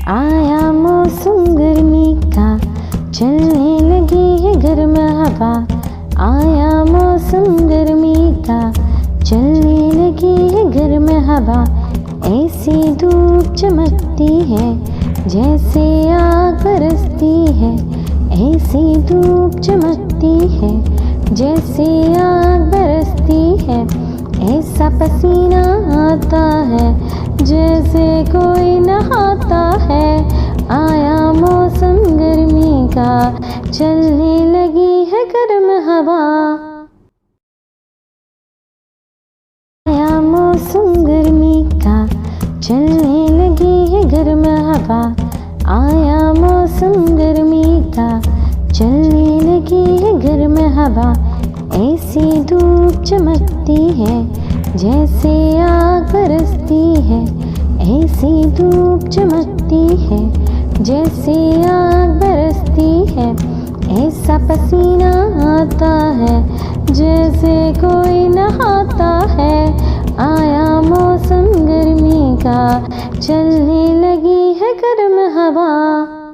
आया मौसम गर्मी का, चलने लगी है गर्म हवा। आया मौसम गर्मी का, चलने लगी है गर्म हवा। ऐसी धूप चमकती है जैसे आग बरसती है। ऐसी धूप चमकती है जैसे आग बरसती है। ऐसा पसीना आता है जैसे कोई नहाता है। आया मौसम गर्मी का, चलने लगी है गर्म हवा। आया मौसम गर्मी का, चलने लगी है गर्म हवा। आया मौसम गर्मी का, चलने लगी है गर्म हवा। ऐसी धूप चमकती है जैसे आग बरसती है। ऐसी धूप चमकती है जैसे आग बरसती है। ऐसा पसीना आता है जैसे कोई नहाता है। आया मौसम गर्मी का, चलने लगी है गर्म हवा।